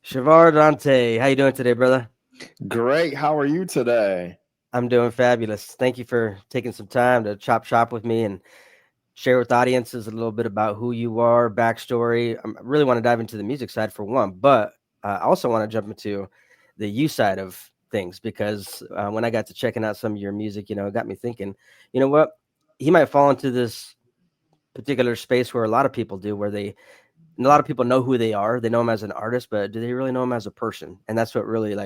Chavar Dontae, how you doing today, brother? Great. How are you today? I'm doing fabulous. Thank you for taking some time to chop shop with me and share with audiences a little bit about who you are, backstory. I really want to dive into the music side for one, but I also want to jump into the you side of things because when I got to checking out some of your music, it got me thinking, you know what? He might fall into this particular space where a lot of people do, where a lot of people know who they are. They know him as an artist, but do they really know him as a person? And that's what really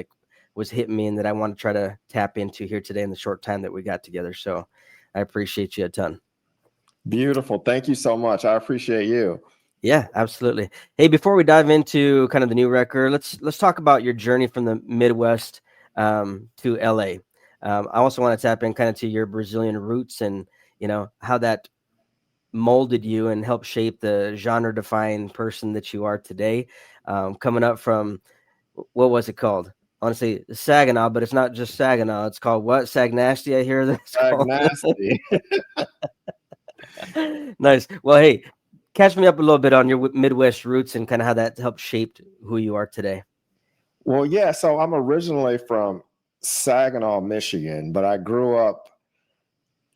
was hitting me and that I want to try to tap into here today in the short time that we got together. So I appreciate you a ton. Beautiful. Thank you so much. I appreciate you. Yeah, absolutely. Hey, before we dive into kind of the new record, let's talk about your journey from the Midwest to LA. I also want to tap in kind of to your Brazilian roots and how that molded you and helped shape the genre-defying person that you are today. Coming up from what was it called? I want to say Saginaw, but it's not just Saginaw. It's called what? Sagnasty, I hear that's called. Nasty. Nice. Well, hey, catch me up a little bit on your Midwest roots and kind of how that helped shape who you are today. Well, yeah. So I'm originally from Saginaw, Michigan, but I grew up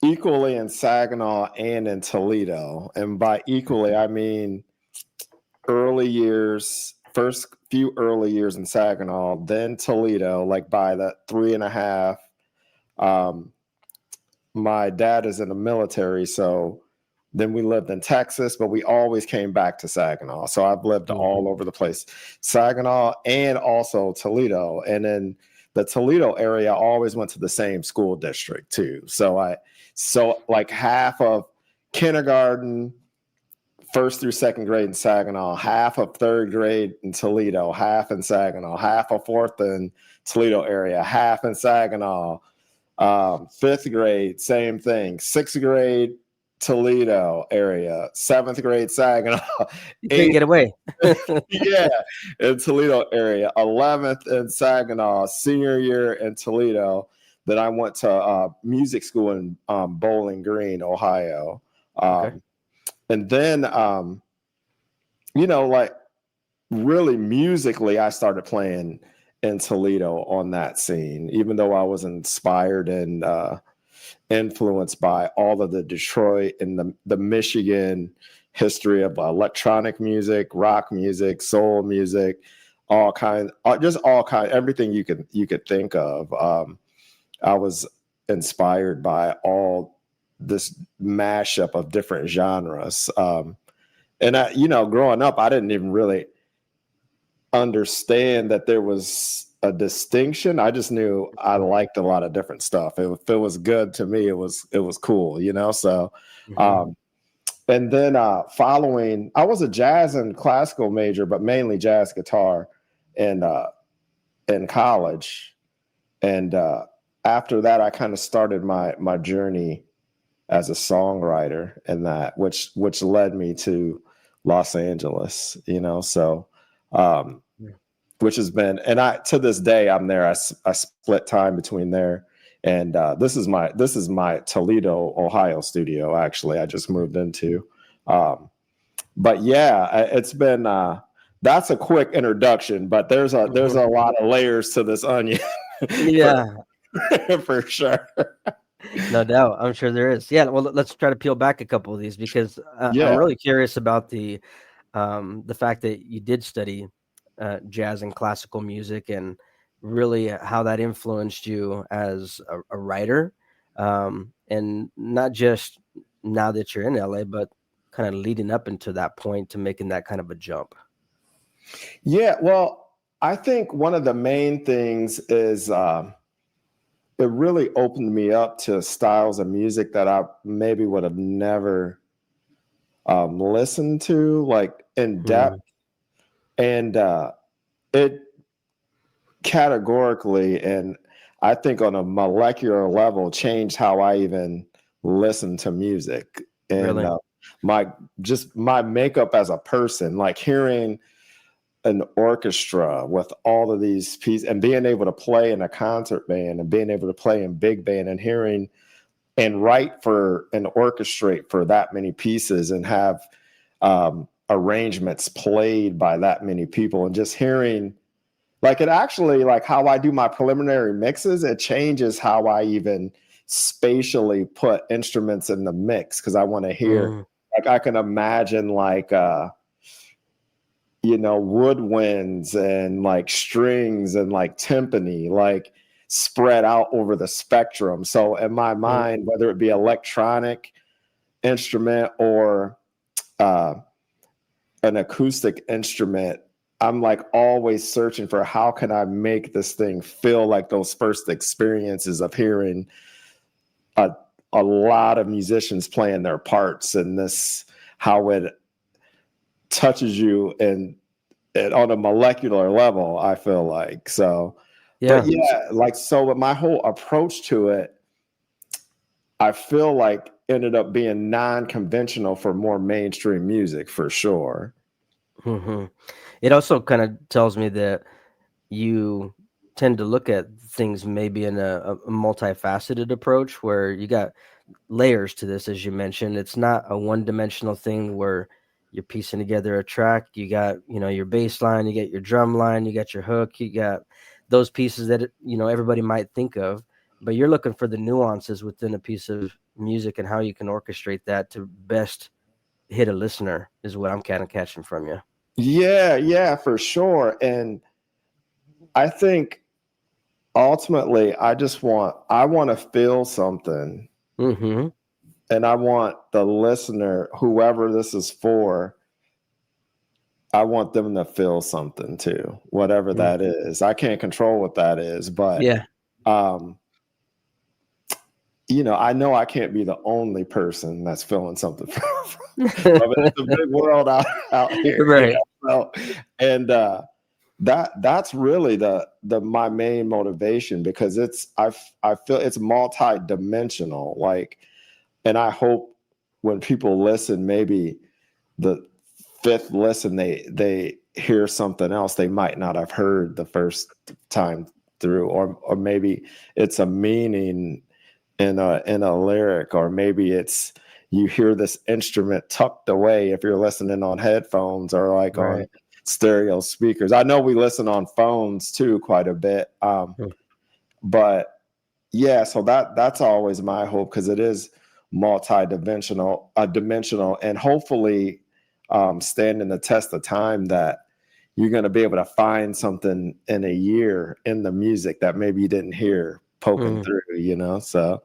equally in Saginaw and in Toledo. And by equally, I mean early years, first few early years in Saginaw, then Toledo, like by the three and a half. Um, my dad is in the military, so then we lived in Texas, but we always came back to Saginaw. So I've lived Mhm. all over the place, Saginaw and also Toledo. And in the Toledo area, I always went to the same school district too. So like half of kindergarten, first through second grade in Saginaw, half of third grade in Toledo, half in Saginaw, half of fourth in Toledo area, half in Saginaw. Fifth grade, same thing. Sixth grade, Toledo area. Seventh grade, Saginaw. You couldn't Eighth, get away. yeah, in Toledo area. 11th in Saginaw. Senior year in Toledo. Then I went to music school in Bowling Green, Ohio. Okay. Um, and then, like really musically, I started playing in Toledo on that scene, even though I was inspired and influenced by all of the Detroit and the Michigan history of electronic music, rock music, soul music, just all kind, everything you could think of. I was inspired by all this mashup of different genres. And growing up, I didn't even really understand that there was a distinction. I just knew I liked a lot of different stuff. If it was good to me, it was cool. So, Mhm. um, and then following, I was a jazz and classical major, but mainly jazz guitar, in college. And after that, I kind of started my journey as a songwriter, and that which led me to Los Angeles. So. Yeah. Which has been, and I to this day I'm there. I split time between there and this is my Toledo, Ohio studio. Actually, I just moved into, but yeah, it's been. That's a quick introduction, but there's a Mhm. lot of layers to this onion for Yeah, for sure. no doubt. I'm sure there is. Yeah. Well, let's try to peel back a couple of these because I'm Yeah, really curious about the fact that you did study jazz and classical music and really how that influenced you as a writer, and not just now that you're in LA, but kind of leading up into that point to making that kind of a jump. yeah. Well, I think one of the main things is. It really opened me up to styles of music that I maybe would have never listened to, like in depth. Mm, And it categorically, and I think on a molecular level, changed how I even listen to music. And really? my my makeup as a person, like hearing an orchestra with all of these pieces and being able to play in a concert band and being able to play in big band and hearing and write for and orchestrate for that many pieces and have arrangements played by that many people, and just hearing Like it actually, like how I do my preliminary mixes, it changes how I even spatially put instruments in the mix because I want to hear, Mm, like I can imagine like woodwinds and like strings and like timpani, like spread out over the spectrum. So in my mm, mind, whether it be electronic instrument or uh, an acoustic instrument, I'm like always searching for how can I make this thing feel like those first experiences of hearing a, a lot of musicians playing their parts, and this how it touches you and on a molecular level, I feel like. So, but yeah. yeah, like so my whole approach to it, I feel like ended up being non-conventional for more mainstream music for sure. Hmm. It also kind of tells me that you tend to look at things maybe in a multifaceted approach where you got layers to this, as you mentioned. It's not a one-dimensional thing where you're piecing together a track. You got, your bass line, you get your drum line, you got your hook, you got those pieces that, everybody might think of, but you're looking for the nuances within a piece of music and how you can orchestrate that to best hit a listener is what I'm kind of catching from you. Yeah, yeah, for sure. And I think ultimately I want to feel something, Mm-hmm. and I want the listener, whoever this is for, I want them to feel something too, whatever Mm. that is. I can't control what that is, but Yeah. um, I know I can't be the only person that's feeling something from it. It's a big world out here, Right. So, and that's really the my main motivation, because I feel it's multi-dimensional. Like, and I hope when people listen, maybe the fifth listen, they hear something else they might not have heard the first time through, or maybe it's a meaning in a lyric, or maybe it's you hear this instrument tucked away if you're listening on headphones or like on Right. stereo speakers. I know we listen on phones too quite a bit, Mm. but yeah, so that's always my hope, because it is dimensional, and hopefully standing the test of time, that you're going to be able to find something in a year in the music that maybe you didn't hear poking Mm. through. So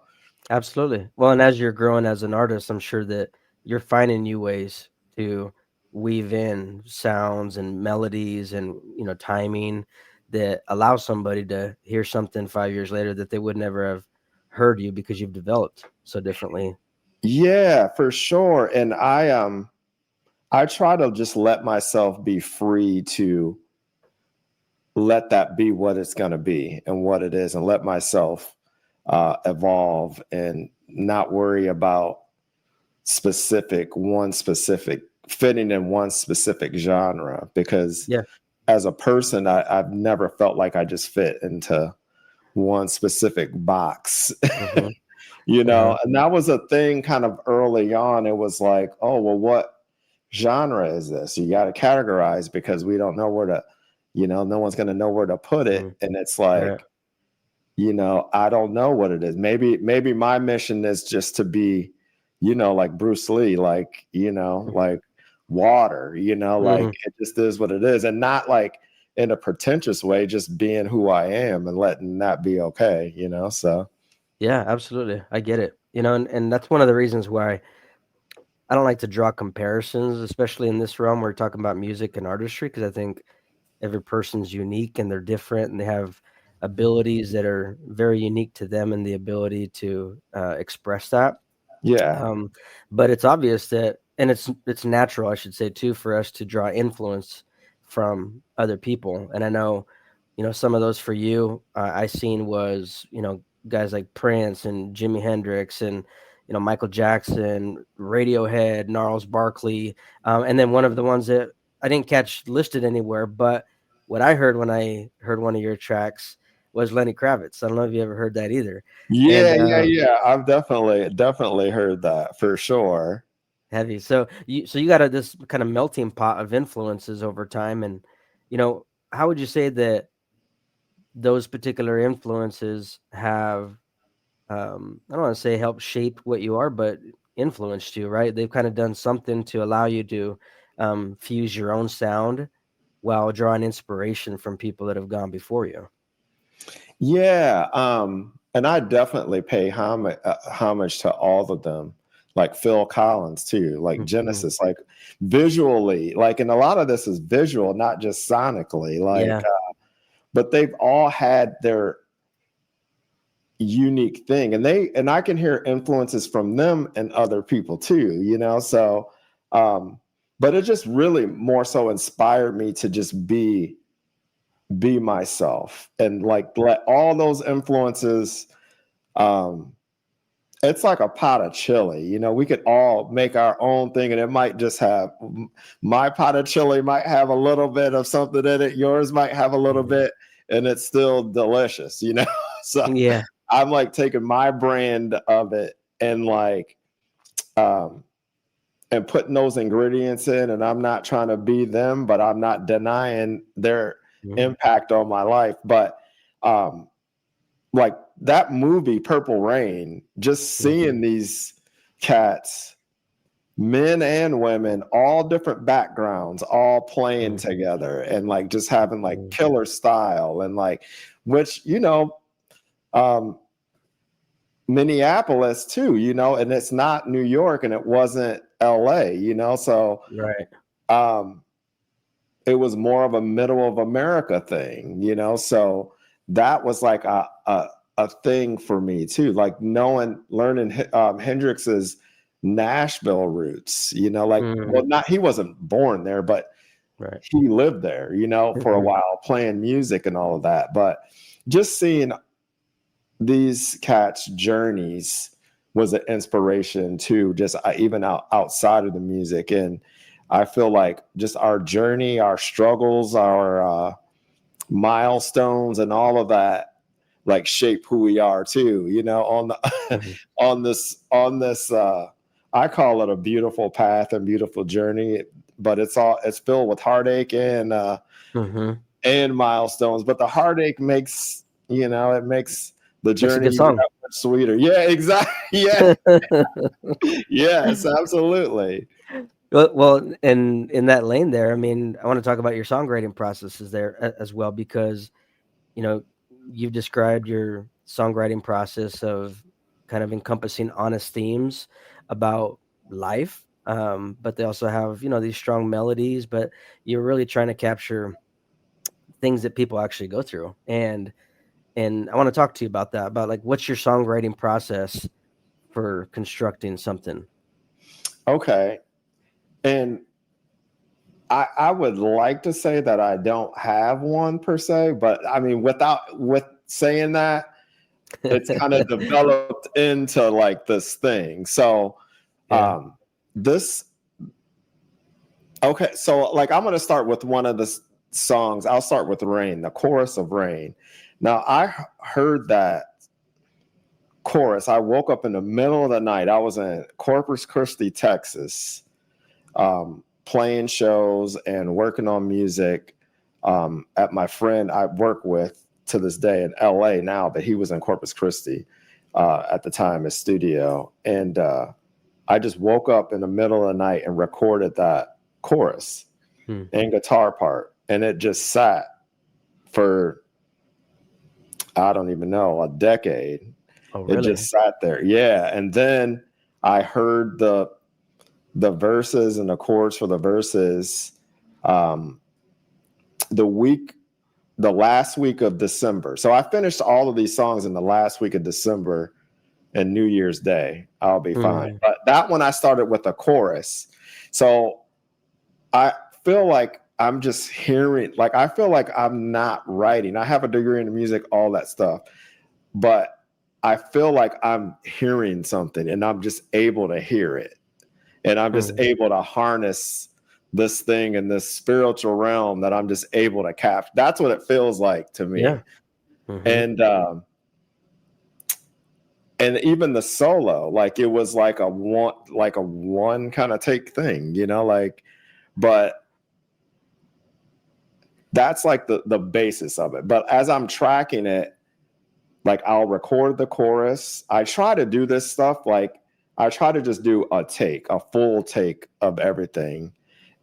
Absolutely. Well, and as you're growing as an artist, I'm sure that you're finding new ways to weave in sounds and melodies and, timing that allow somebody to hear something 5 years later that they would never have heard you because you've developed so differently. yeah, for sure. And I try to just let myself be free to let that be what it's going to be and what it is, and let myself evolve, and not worry about one specific fitting in one specific genre, because Yeah. as a person, I've never felt like I just fit into one specific box. Hmm. And that was a thing kind of early on. It was like, oh, well, what genre is this? You got to categorize, because we don't know where to, no one's going to know where to put it. Hmm. And it's Right. like, I don't know what it is. Maybe my mission is just to be, like Bruce Lee, like, like water, like Hmm. it just is what it is. And not like in a pretentious way, just being who I am and letting that be okay. So Yeah, absolutely. I get it. And that's one of the reasons why I don't like to draw comparisons, especially in this realm. We're talking about music and artistry because I think every person's unique and they're different and they have abilities that are very unique to them and the ability to express that. yeah. Um, but it's obvious that, and it's natural, I should say, too, for us to draw influence from other people. And I know, some of those for you, I seen was, guys like Prince and Jimi Hendrix and Michael Jackson, Radiohead, Gnarls Barkley, and then one of the ones that I didn't catch listed anywhere, but what I heard when I heard one of your tracks was Lenny Kravitz. I don't know if you ever heard that either. And Yeah, yeah, yeah. I've definitely heard that for sure. heavy. So you got this kind of melting pot of influences over time, and how would you say that? those particular influences have, I don't want to say help shape what you are, but influenced you, right? They've kind of done something to allow you to fuse your own sound while drawing inspiration from people that have gone before you. Yeah, and I definitely pay homage to all of them, like Phil Collins too, like Mhm. Genesis, like visually, like, and a lot of this is visual, not just sonically, like, Yeah. but they've all had their unique thing, and I can hear influences from them and other people too, So, um, but it just really more so inspired me to just be myself and like let all those influences. um it's like a pot of chili, we could all make our own thing, and it might just have, my pot of chili might have a little bit of something in it, yours might have a little Mhm. bit, and it's still delicious. So Yeah. I'm like taking my brand of it and like, um and putting those ingredients in, and I'm not trying to be them, but I'm not denying their Mhm. impact on my life. But um like that movie Purple Rain, just Mhm. seeing these cats, men and women, all different backgrounds, all playing Mhm. together and like just having like Mhm. killer style, and like, which, um Minneapolis too, and it's not New York and it wasn't LA, so Right. um it was more of a middle of America thing, so that was like a thing for me too, like learning Hendrix's Nashville roots, like, Mhm. well, not, he wasn't born there, but Right. he lived there, for a Mhm. while playing music and all of that. But just seeing these cats' journeys was an inspiration too, just even outside of the music. And I feel like just our journey, our struggles, our milestones, and all of that, like shape who we are too. On the Mhm. on this, I call it a beautiful path and beautiful journey, but it's filled with heartache Mhm. and milestones. But the heartache makes, it makes the Makes a journey good even song. that much sweeter. Yeah, exactly. Yeah, yes, absolutely. Well, and in that lane there, I mean, I want to talk about your songwriting processes there as well, because you know you've described your songwriting process of kind of encompassing honest themes about life, but they also have these strong melodies, but you're really trying to capture things that people actually go through, and I want to talk to you about that, about like what's your songwriting process for constructing something. Okay, and I would like to say that I don't have one per se, but I mean, with saying that, it's kind of developed into like this thing. So, Yeah. um, this okay. So, like, I'm gonna start with one of the songs. I'll start with "Rain," the chorus of "Rain." Now, heard that chorus. I woke up in the middle of the night. I was in Corpus Christi, Texas, playing shows and working on music, at my friend I work with to this day in LA now, but he was in Corpus Christi at the time, his studio. And I just woke up in the middle of the night and recorded that chorus Hmm. and guitar part. And it just sat for, I don't even know, a decade. Oh, It really? just sat there. Yeah. And then I heard the verses and the chords for the verses, um, the week, the last week of December. So I finished all of these songs in the last week of December and New Year's Day. I'll be fine. Mhm. But that one I started with a chorus. So I feel like I'm just hearing, like, I feel like I'm not writing. I have a degree in music, all that stuff. But I feel like I'm hearing something and I'm just able to hear it. And I'm just Mhm. able to harness this thing in this spiritual realm that I'm just able to capture. That's what it feels like to Yeah. me. Mhm. And even the solo, like it was like a one kind of take thing, like, but that's like the basis of it. But as I'm tracking it, like I'll record the chorus. I try to do this stuff. Like I try to just do a full take of everything.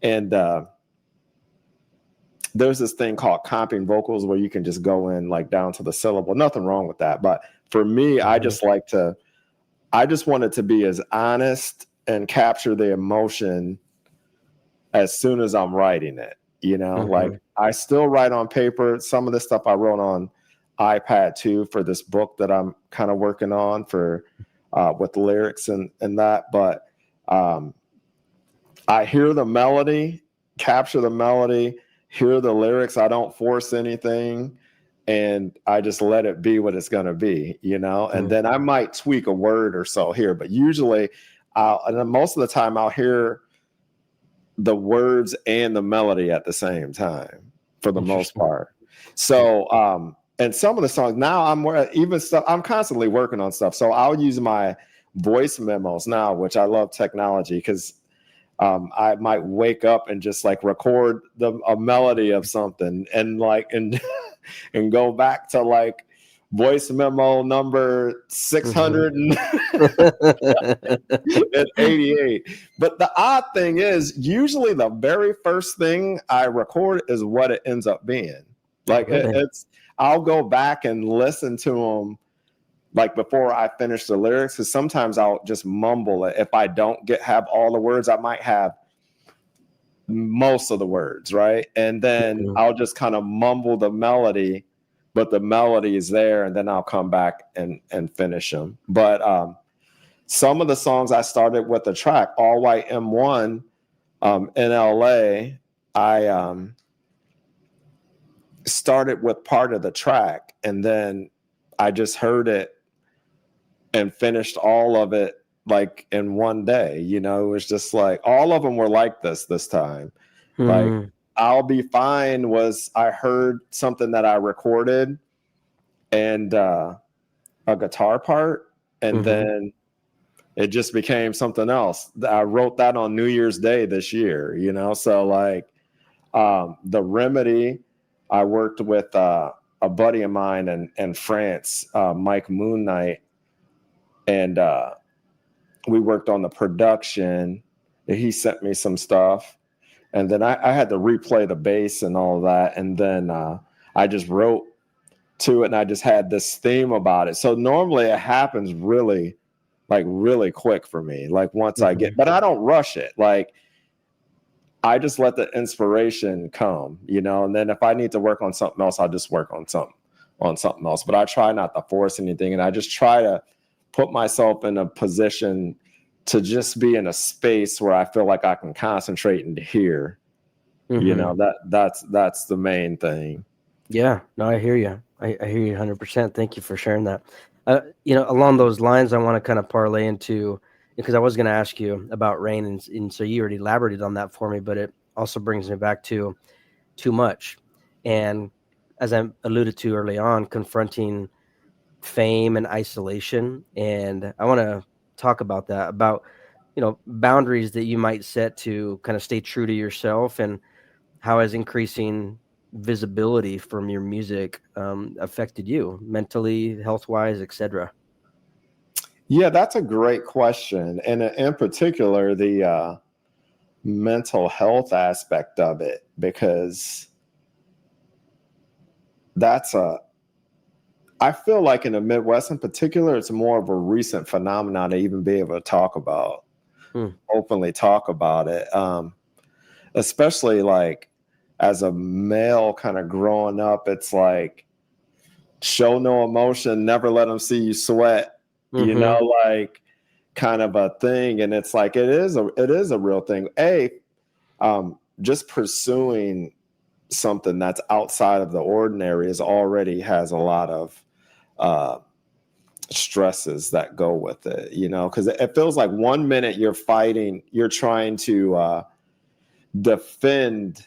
And there's this thing called comping vocals where you can just go in like down to the syllable. Nothing wrong with that. But for me, I just want it to be as honest and capture the emotion as soon as I'm writing it. Like I still write on paper. Some of the stuff I wrote on iPad too for this book that I'm kind of working on for with lyrics and that. But I hear the melody, capture the melody, hear the lyrics. I don't force anything, and I just let it be what it's going to be, and then I might tweak a word or so here, but usually and most of the time I'll hear the words and the melody at the same time for the most part. So, and some of the songs now I'm constantly working on stuff. So I'll use my voice memos now, which I love technology because I might wake up and just like record a melody of something and and go back to like voice memo number 688. But the odd thing is usually the very first thing I record is what it ends up being. Like I'll go back and listen to them like before I finish the lyrics, because sometimes I'll just mumble it. If I don't have all the words, I might have most of the words, right? And then I'll just kind of mumble the melody, but the melody is there, and then I'll come back and finish them. But some of the songs I started with the track, All White M1 in LA, I started with part of the track, and then I just heard it and finished all of it like in one day. It was just like all of them were like this time. Like I'll Be Fine was, I heard something that I recorded and a guitar part, and then it just became something else. I wrote that on New Year's Day this year, so like The Remedy, I worked with a buddy of mine in France, Mike Moon Knight, and we worked on the production. He sent me some stuff, and then I had to replay the bass and all of that, and then I just wrote to it, and I just had this theme about it. So normally it happens really quick for me. Like once I get, but I don't rush it. Like I just let the inspiration come, and then if I need to work on something else, I'll just work on something else. But I try not to force anything, and I just try to put myself in a position to just be in a space where I feel like I can concentrate and hear. That's the main thing. Yeah, no, I hear you. I hear you 100%. Thank you for sharing that. Along those lines, I want to kind of parlay into, because I was going to ask you about Rain, and so you already elaborated on that for me, but it also brings me back to Too Much. And as I alluded to early on, confronting fame and isolation. And I want to talk about that, about, boundaries that you might set to kind of stay true to yourself, and how has increasing visibility from your music affected you mentally, health-wise, etc.? Yeah, that's a great question. And in particular, the mental health aspect of it, because I feel like in the Midwest in particular, it's more of a recent phenomenon to even be able to talk about, openly talk about it. Especially like as a male kind of growing up, it's like show no emotion, never let them see you sweat, like kind of a thing. And it's like, it is a real thing. Just pursuing something that's outside of the ordinary already has a lot of stresses that go with it, because it feels like 1 minute you're trying to defend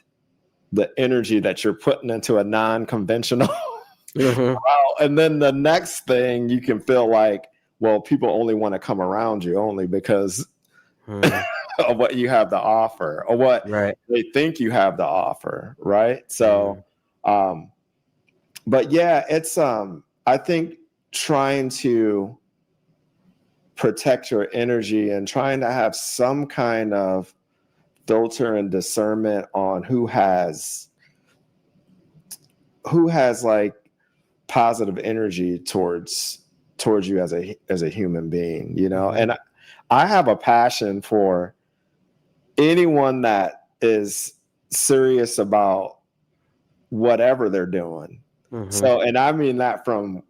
the energy that you're putting into a non-conventional route, and then the next thing you can feel like, well, people only want to come around you only because of what you have to offer, or what they think you have to offer, right? So Um, but yeah, it's I think trying to protect your energy and trying to have some kind of filter and discernment on who has like positive energy towards you as a human being, you know. Mm-hmm. And I have a passion for anyone that is serious about whatever they're doing. Mm-hmm. So, and I mean that from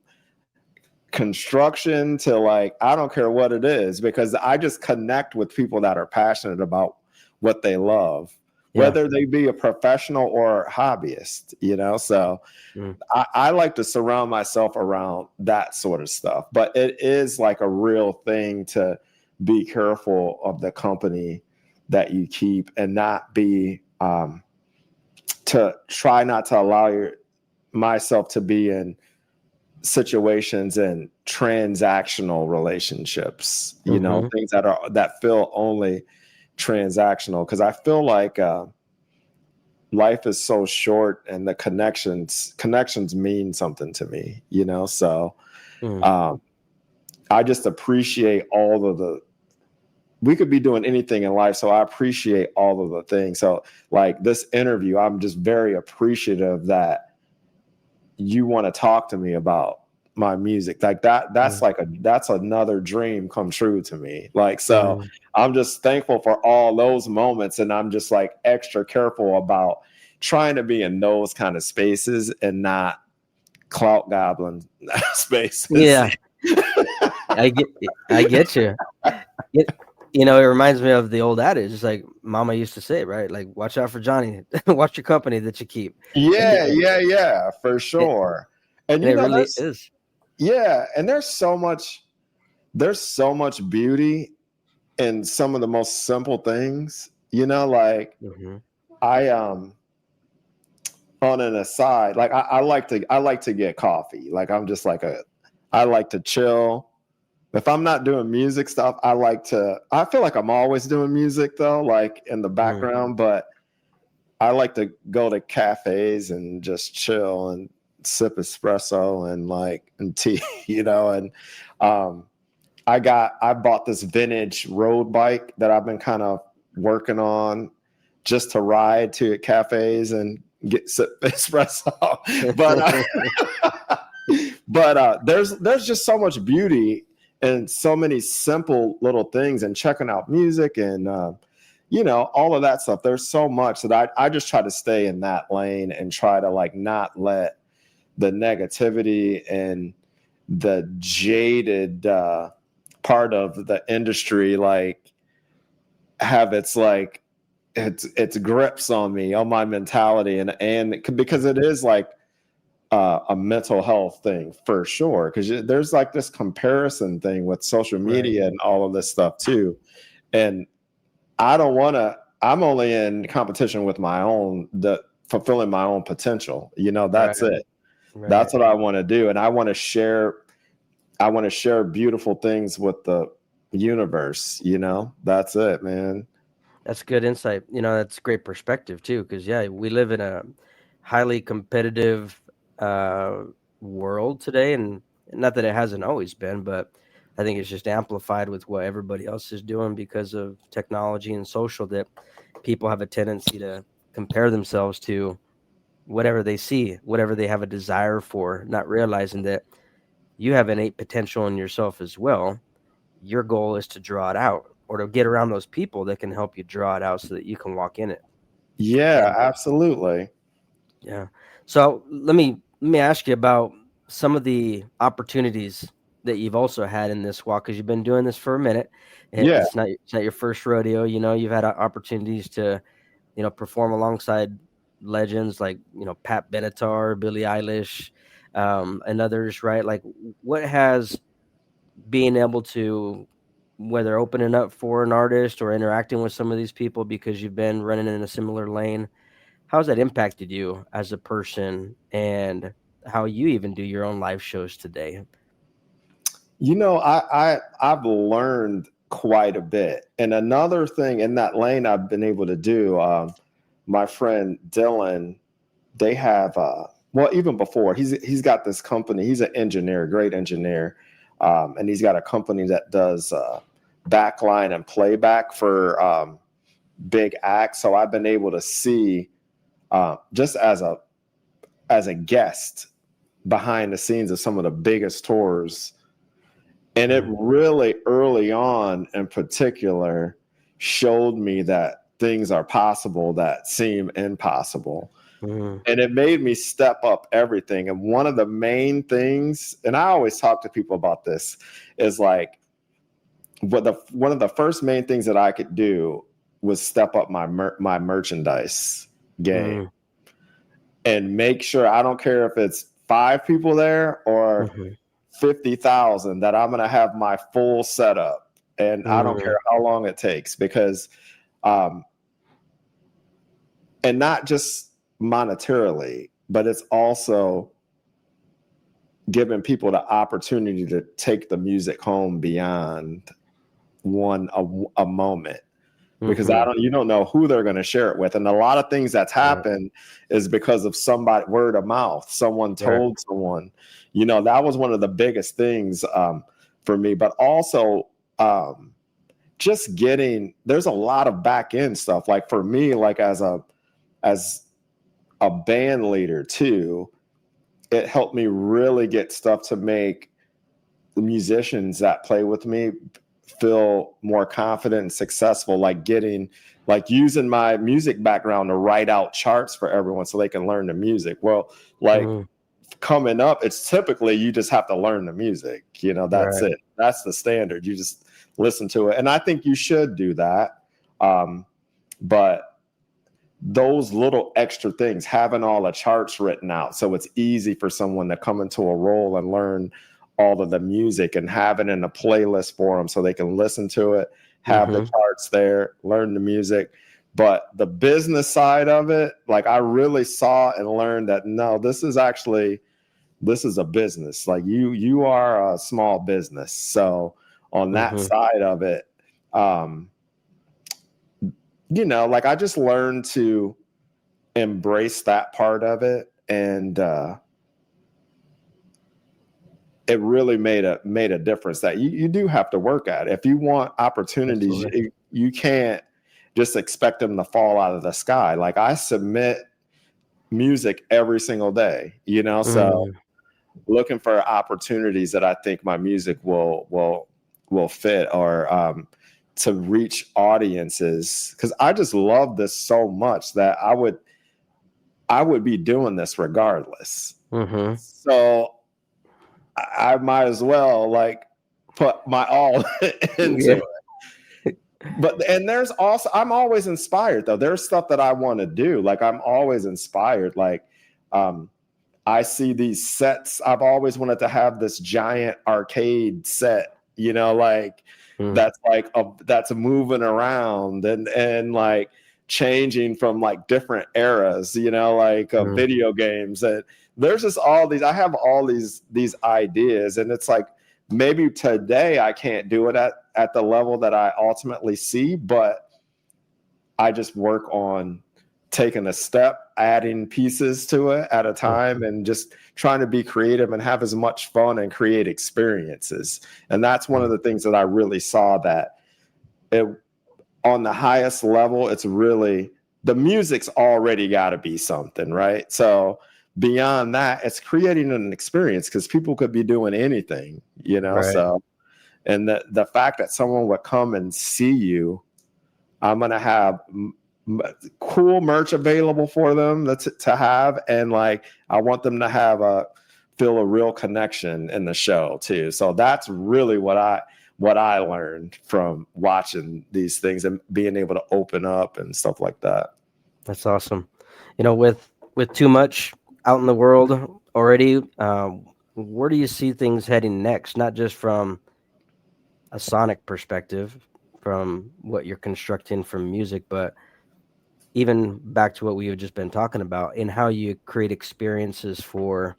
construction to like, I don't care what it is, because I just connect with people that are passionate about what they love, Yeah. whether they be a professional or hobbyist, you know. So Mm-hmm. I like to surround myself around that sort of stuff. But it is like a real thing to be careful of the company that you keep and not be to try not to allow myself to be in situations and transactional relationships, you know, Mm-hmm. things that feel only transactional, because I feel like life is so short and the connections mean something to me, you know. So um I just appreciate all of the we could be doing anything in life, so I appreciate all of the things. So like this interview, I'm just very appreciative that you want to talk to me about my music. Like that's another dream come true to me. Like, so Mm-hmm. I'm just thankful for all those moments, and I'm just like extra careful about trying to be in those kind of spaces and not clout goblin spaces. Yeah. I get I get you. It, it reminds me of the old adage. It's like Mama used to say, right? Like, watch out for Johnny. Watch your company that you keep. And Yeah, and, yeah, yeah, for and sure. And it you know, really is. and there's so much beauty in some of the most simple things, you know. Like Mm-hmm. I on an aside, like I like to get coffee. Like I'm just like I like to chill. If I'm not doing music stuff, I feel like I'm always doing music though, like in the Mm-hmm. background, but I like to go to cafes and just chill and sip espresso and tea, you know. And um I bought this vintage road bike that I've been kind of working on just to ride to cafes and get espresso. but there's just so much beauty and so many simple little things, and checking out music and all of that stuff. There's so much that I just try to stay in that lane and try to like not let the negativity and the jaded part of the industry like have its grips on me, on my mentality, and because it is like a mental health thing for sure, because there's like this comparison thing with social Right. media and all of this stuff too. And I don't want to, I'm only in competition with fulfilling my own potential, that's Right. it. Right. That's what I want to do. And I want to share beautiful things with the universe, that's it, man. That's good insight. That's great perspective too. Because yeah, we live in a highly competitive uh, world today, and not that it hasn't always been, but I think it's just amplified with what everybody else is doing because of technology and social. That people have a tendency to compare themselves to whatever they see, whatever they have a desire for, not realizing that you have innate potential in yourself as well. Your goal is to draw it out or to get around those people that can help you draw it out so that you can walk in it. Yeah, And absolutely. yeah. So let me ask you about some of the opportunities that you've also had in this walk, because you've been doing this for a minute. Yeah. It's not your first rodeo. You've had opportunities to perform alongside legends like Pat Benatar, Billie Eilish, and others. Right? Like, what has being able to, whether opening up for an artist or interacting with some of these people because you've been running in a similar lane, how's that impacted you as a person and how you even do your own live shows today? I've learned quite a bit. And another thing in that lane I've been able to do, my friend Dylan they have well, even before, he's got this company. He's an engineer, great engineer, and he's got a company that does backline and playback for big acts. So I've been able to see just as a guest behind the scenes of some of the biggest tours. And it really early on in particular showed me that things are possible that seem impossible. And it made me step up everything. And one of the main things, and I always talk to people about this, is like one of the first main things that I could do was step up my merchandise game and make sure, I don't care if it's 5 people there or 50,000, that I'm going to have my full setup, and I don't care how long it takes, because and not just monetarily, but it's also giving people the opportunity to take the music home beyond a moment, because you don't know who they're going to share it with. And a lot of things that's happened is because of somebody, word of mouth, someone told someone, that was one of the biggest things for me. But also just there's a lot of back end stuff. Like for me, like as a band leader too, it helped me really get stuff to make the musicians that play with me feel more confident and successful, like using my music background to write out charts for everyone so they can learn the music. Well, like coming up, it's typically you just have to learn the music, that's it. That's the standard. You just listen to it. And I think you should do that. But those little extra things, having all the charts written out so it's easy for someone to come into a role and learn all of the music, and having in a playlist for them so they can listen to it, have the charts there, learn the music. But the business side of it, like I really saw and learned that no, this is a business. Like you are a small business. So on that side of it, like I just learned to embrace that part of it, and it really made a difference that you do have to work at it. If you want opportunities, you can't just expect them to fall out of the sky. Like I submit music every single day, so looking for opportunities that I think my music will fit, or to reach audiences, because I just love this so much that I would be doing this regardless. So I might as well like put my all into it. And there's also, I'm always inspired though. There's stuff that I want to do. Like I'm always inspired. Like I see these sets. I've always wanted to have this giant arcade set, that's moving around and like changing from like different eras, video games. And there's just I have all these ideas, and it's like maybe today I can't do it at the level that I ultimately see, but I just work on taking a step, adding pieces to it at a time, and just trying to be creative and have as much fun and create experiences. And that's one of the things that I really saw, that on the highest level, it's really, the music's already got to be something, right? So beyond that, it's creating an experience, because people could be doing anything, so, and the fact that someone would come and see you, I'm going to have cool merch available for them to have, and like I want them to feel a real connection in the show too. So that's really what I learned from watching these things and being able to open up and stuff like that. That's awesome. With too much out in the world already, where do you see things heading next? Not just from a sonic perspective, from what you're constructing from music, but even back to what we have just been talking about, in how you create experiences for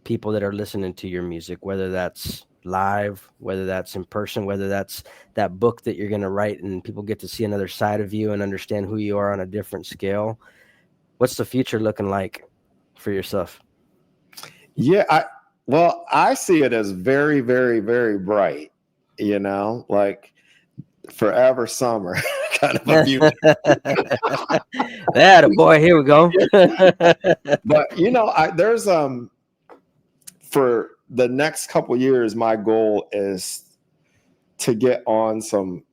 people that are listening to your music, whether that's live, whether that's in person, whether that's that book that you're going to write and people get to see another side of you and understand who you are on a different scale. What's the future looking like for yourself? Yeah, I see it as very, very, very bright, like forever summer kind of a future. That a boy, here we go. But there's for the next couple years, my goal is to get on some,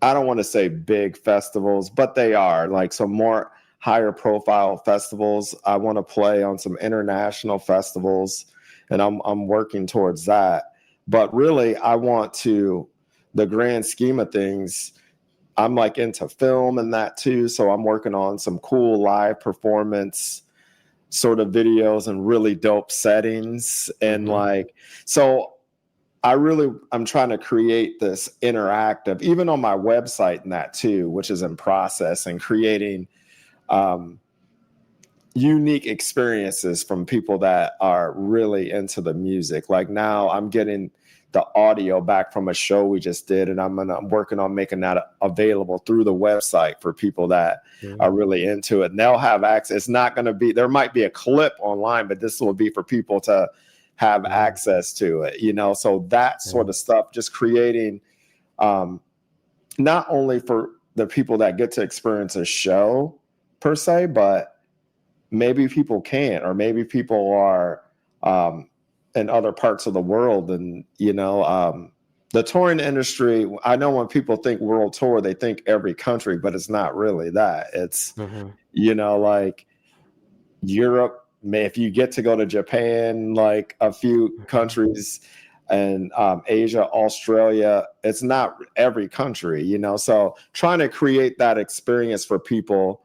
I don't want to say big festivals, but they are like some more higher profile festivals. I want to play on some international festivals, and I'm working towards that. But really, I want to, the grand scheme of things, I'm like into film and that too. So I'm working on some cool live performance sort of videos and really dope settings. And so I'm trying to create this interactive, even on my website and that too, which is in process, and creating unique experiences from people that are really into the music. Like now I'm getting the audio back from a show we just did, and I'm working on making that available through the website for people that are really into it. And they'll have access. It's not going to be, there might be a clip online, but this will be for people to have access to it, so that sort of stuff, just creating not only for the people that get to experience a show per se, but maybe people can't, or maybe people are in other parts of the world. And, the touring industry, I know when people think world tour, they think every country, but it's not really that. It's, like Europe, if you get to go to Japan, like a few countries, and Asia, Australia, it's not every country, so trying to create that experience for people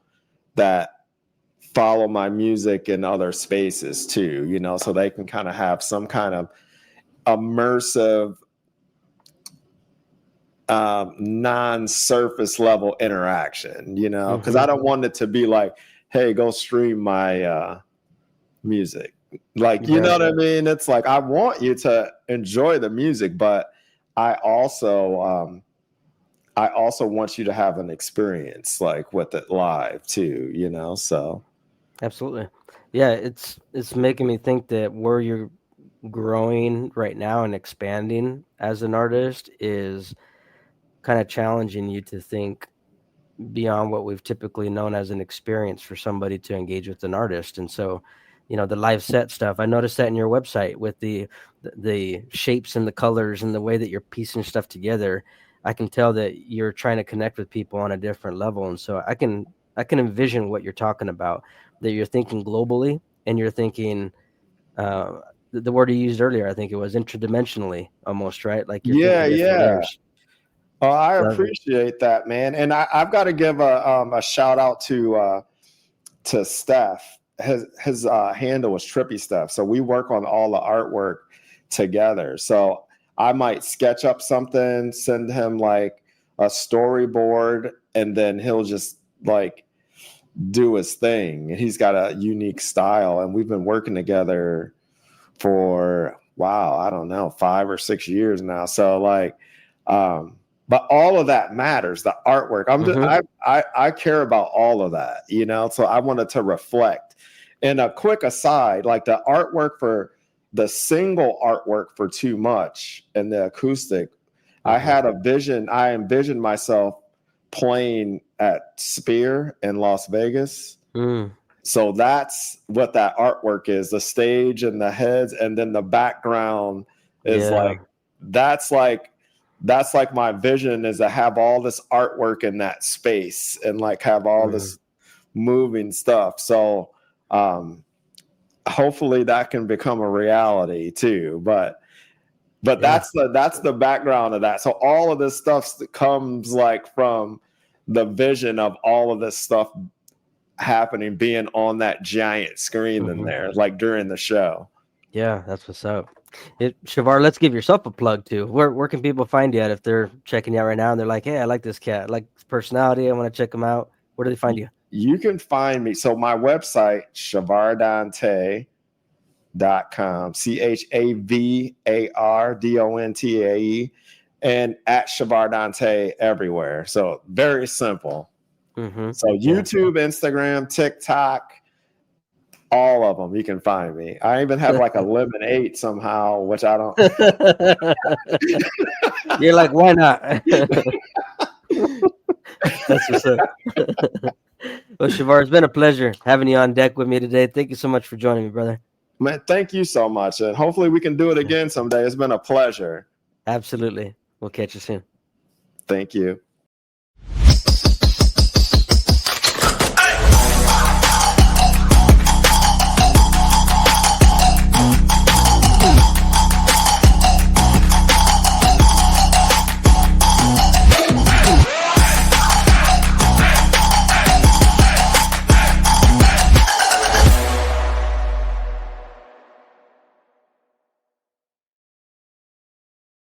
that follow my music in other spaces too, so they can kind of have some kind of immersive, non-surface level interaction, because I don't want it to be like, hey, go stream my music. Like, you know what I mean? It's like, I want you to enjoy the music, but I also want you to have an experience like with it live too, so. Absolutely. Yeah, it's making me think that where you're growing right now and expanding as an artist is kind of challenging you to think beyond what we've typically known as an experience for somebody to engage with an artist. And so, the live set stuff, I noticed that in your website with the shapes and the colors and the way that you're piecing stuff together. I can tell that you're trying to connect with people on a different level. And so I can envision what you're talking about, that you're thinking globally, and you're thinking the word you used earlier, I think it was interdimensionally almost, right? Like you're thinking different layers. Oh, I appreciate that, man. And I've got to give a shout out to Steph. His handle was Trippy Steph. So we work on all the artwork together. So I might sketch up something, send him like a storyboard, and then he'll just like do his thing. And he's got a unique style. And we've been working together for, wow, I don't know, 5 or 6 years now. So like, but all of that matters. The artwork. I care about all of that, so I wanted to reflect. And a quick aside, like the artwork for the single artwork for Too Much and the acoustic, I had a vision. I envisioned myself playing at Sphere in Las Vegas. So that's what that artwork is, the stage and the heads. And then the background is that's like my vision, is to have all this artwork in that space and like have all this moving stuff. So hopefully that can become a reality too. But that's the background of that. So all of this stuff comes like from the vision of all of this stuff happening, being on that giant screen in there, like during the show. Yeah, that's what's up. Chavar, let's give yourself a plug too. Where can people find you at if they're checking you out right now and they're like, hey, I like this cat, I like his personality, I want to check him out? Where do they find you? You can find me. So my website, ChavarDontae.com, ChavarDontae, and at Chavar Dontae everywhere. So very simple. So YouTube, Instagram, TikTok, All of them, you can find me. I even have like a lemon 8 somehow, which I don't. You're like, why not? That's what's up. Well, Chavar, it's been a pleasure having you on deck with me today. Thank you so much for joining me, brother. Man, thank you so much. And hopefully we can do it again someday. It's been a pleasure. Absolutely. We'll catch you soon. Thank you.